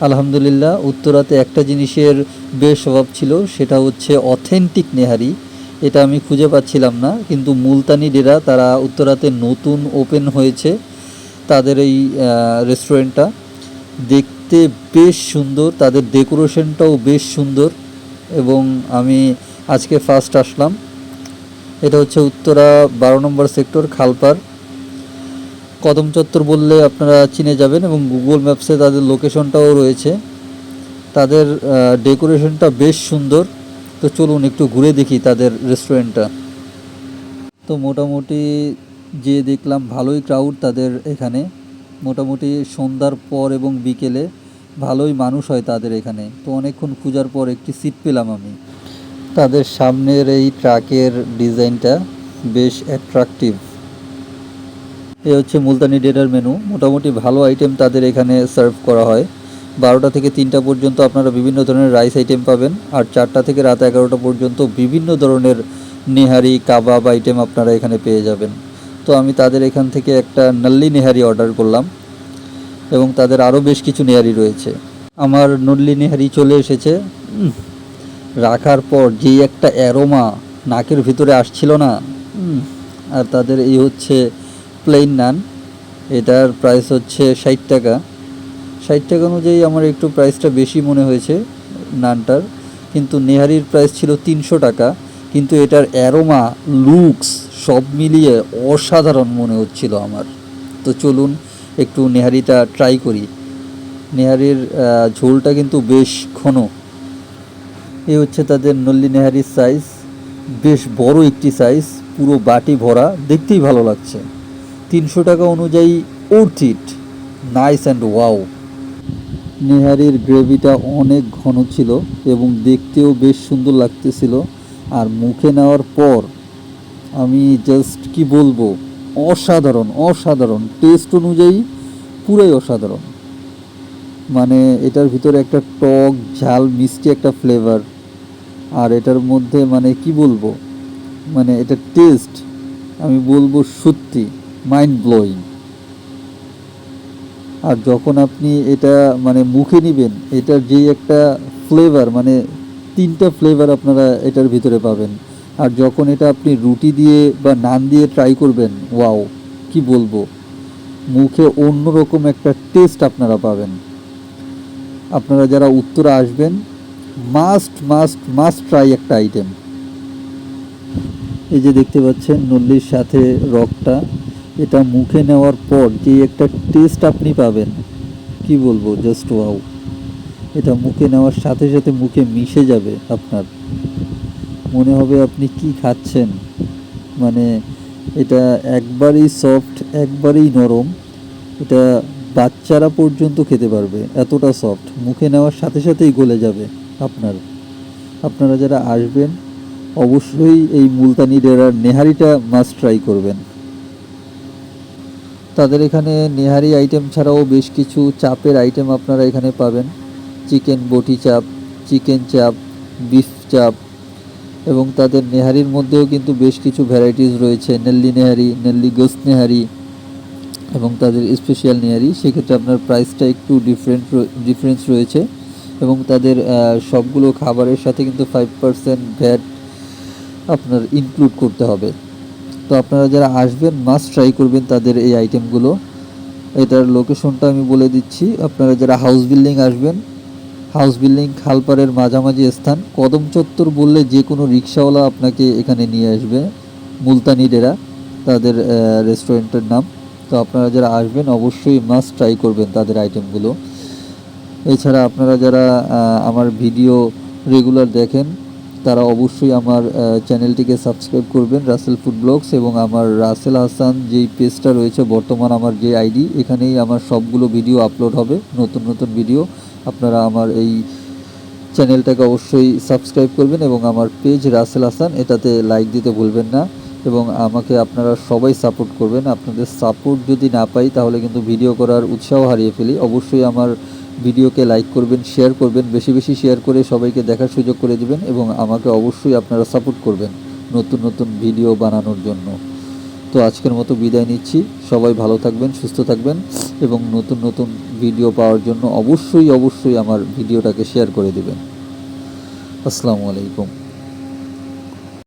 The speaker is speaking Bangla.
আলহামদুলিল্লাহ, উত্তরাতে একটা জিনিসের বেশ অভাব ছিল, সেটা হচ্ছে অথেন্টিক নেহারি। এটা আমি খুঁজে পাচ্ছিলাম না, কিন্তু মুলতানি ডেরা তারা উত্তরাতে নতুন ওপেন হয়েছে। তাদের এই রেস্টুরেন্টটা দেখতে বেশ সুন্দর, তাদের ডেকোরেশনটাও বেশ সুন্দর। এবং আমি আজকে ফার্স্ট আসলাম। এটা হচ্ছে উত্তরা 12 নম্বর সেক্টর, খালপার। কদম চত্বর বললে আপনারা চিনে যাবেন, এবং গুগল ম্যাপসে তাদের লোকেশনটাও রয়েছে। তাদের ডেকোরেশনটা বেশ সুন্দর। তো চলুন একটু ঘুরে দেখি তাদের রেস্টুরেন্টটা। তো মোটামুটি যে দেখলাম ভালোই ক্রাউড তাদের এখানে। মোটামুটি সন্ধ্যার পর এবং বিকেলে ভালোই মানুষ হয় তাদের এখানে। তো অনেকক্ষণ খোঁজার পর একটি সিট পেলাম আমি। তাদের সামনের এই ট্রাকের ডিজাইনটা বেশ অ্যাট্রাকটিভ। এ হচ্ছে মুলতানি ডেরার মেনু। মোটামুটি ভালো আইটেম তাদের এখানে সার্ভ করা হয়। 12টা থেকে 3টা পর্যন্ত আপনারা বিভিন্ন ধরনের রাইস আইটেম পাবেন, আর 4টা থেকে রাত 11টা পর্যন্ত বিভিন্ন ধরনের নেহারি কাবাব আইটেম আপনারা এখানে পেয়ে যাবেন। তো আমি তাদের এখান থেকে একটা নল্লি নেহারি অর্ডার করলাম, এবং তাদের আরও বেশ কিছু নেহারি রয়েছে। আমার নল্লি নেহারি চলে এসেছে। রাখার পর যেই একটা অ্যারোমা নাকের ভিতরে আসছিল না। আর তাদের এই হচ্ছে প্লেন নান। এটার প্রাইস হচ্ছে 60 টাকা। 60 টাকা অনুযায়ী আমার একটু প্রাইসটা বেশি মনে হয়েছে নানটার, কিন্তু নেহারির প্রাইস ছিল 300 টাকা। কিন্তু এটার অ্যারোমা, লুকস সব মিলিয়ে অসাধারণ মনে হচ্ছিল আমার। তো চলুন একটু নেহারিটা ট্রাই করি। নেহারির ঝোলটা কিন্তু বেশ ঘন। এই হচ্ছে তাদের নল্লি নেহারির সাইজ, বেশ বড় একটি সাইজ, পুরো বাটি ভরা, দেখতেই ভালো লাগছে। 300 টাকা অনুযায়ী worth it, nice and wow. নেহারির গ্রেভিটা অনেক ঘন ছিল এবং দেখতেও বেশ সুন্দর লাগতেছিল। আর মুখে নেওয়ার পর আমি জাস্ট কি বলবো, অসাধারণ অসাধারণ টেস্ট অনুযায়ী পুরাই অসাধারণ। মানে এটার ভিতরে একটা টক ঝাল মিষ্টি একটা ফ্লেভার, আর এটার মধ্যে মানে কি বলবো, মানে এটা টেস্ট আমি বলবো সত্যি মাইন্ড ব্লোয়িং। আর যখন আপনি এটা মানে মুখে নেবেন, এটার যেই একটা ফ্লেভার, মানে 3টা ফ্লেভার আপনারা এটার ভিতরে পাবেন। আর যখন এটা আপনি রুটি দিয়ে বা নান দিয়ে ট্রাই করবেন, ওয়াও কি বলবো, মুখে অন্যরকম একটা টেস্ট আপনারা পাবেন। আপনারা যারা উত্তরা আসবেন, মাস্ট মাস্ট মাস্ট ট্রাই একটা আইটেম। এই যে দেখতে পাচ্ছেন নল্লির সাথে রকটা, এটা মুখে নেওয়ার পর যে একটা টেস্ট আপনি পাবেন, কি বলবো, জাস্ট ওয়াও। এটা মুখে নেওয়ার সাথে সাথে মুখে মিশে যাবে, আপনার মনে হবে আপনি কি খাচ্ছেন। মানে এটা একবারেই সফট, একবারেই নরম। এটা বাচ্চারা পর্যন্ত খেতে পারবে, এতটা সফট, মুখে নেওয়ার সাথে সাথেই গলে যাবে আপনার। আপনারা যারা আসবেন অবশ্যই এই মুলতানি ডেরার নেহারিটা মাস্ট ট্রাই করবেন। তাদের এখানে নেহারি আইটেম ছাড়াও বেশ কিছু চাপের আইটেম আপনারা এখানে পাবেন। চিকেন বটি চাপ, চিকেন চাপ, বিফ চাপ, এবং তাদের নেহারির মধ্যেও কিন্তু বেশ কিছু ভ্যারাইটিস রয়েছে। নেল্লি নেহারি, নেল্লি গোস্ত নেহারি, এবং তাদের স্পেশাল নেহারি। সেক্ষেত্রে আপনার প্রাইসটা একটু ডিফারেন্স রয়েছে, এবং তাদের সবগুলো খাবারের সাথে কিন্তু 5% ভ্যাট আপনার ইনক্লুড করতে হবে। তো আপনারা যারা আসবেন মাস্ট ট্রাই করবেন তাদের এই আইটেমগুলো। এটার লোকেশনটা আমি বলে দিচ্ছি। আপনারা যারা হাউস বিল্ডিং আসবেন, হাউস বিল্ডিং খালপাড়ের মাঝামাঝি স্থান, কদম চত্বর বললে যে কোনো রিক্সাওয়ালা আপনাকে এখানে নিয়ে আসবে। মুলতানি ডেরা তাদের রেস্টুরেন্টের নাম। তো আপনারা যারা আসবেন অবশ্যই মাস্ট ট্রাই করবেন তাদের আইটেমগুলো। এছাড়া আপনারা যারা আমার ভিডিও রেগুলার দেখেন, তারা অবশ্যই আমার চ্যানেলটিকে সাবস্ক্রাইব করবেন, রাসেল ফুড ব্লগস। এবং আমার রাসেল হাসান যেই পেজটা রয়েছে, বর্তমান আমার যে আইডি, এখানেই আমার সবগুলো ভিডিও আপলোড হবে, নতুন নতুন ভিডিও। আপনারা আমার এই চ্যানেলটাকে অবশ্যই সাবস্ক্রাইব করবেন, এবং আমার পেজ রাসেল হাসান, এটাতে লাইক দিতে ভুলবেন না। এবং আমাকে আপনারা সবাই সাপোর্ট করবেন। আপনাদের সাপোর্ট যদি না পাই তাহলে কিন্তু ভিডিও করার উৎসাহ হারিয়ে ফেলি। অবশ্যই আমার ভিডিওকে লাইক করবেন, শেয়ার করবেন, বেশি বেশি শেয়ার করে সবাইকে দেখার সুযোগ করে দিবেন, এবং আমাকে অবশ্যই আপনারা সাপোর্ট করবেন নতুন নতুন ভিডিও বানানোর জন্য। তো আজকের মতো বিদায় নিচ্ছি। সবাই ভালো থাকবেন, সুস্থ থাকবেন এবং নতুন নতুন ভিডিও পাওয়ার জন্য অবশ্যই আমার ভিডিওটাকে শেয়ার করে দেবেন। আসসালামু আলাইকুম।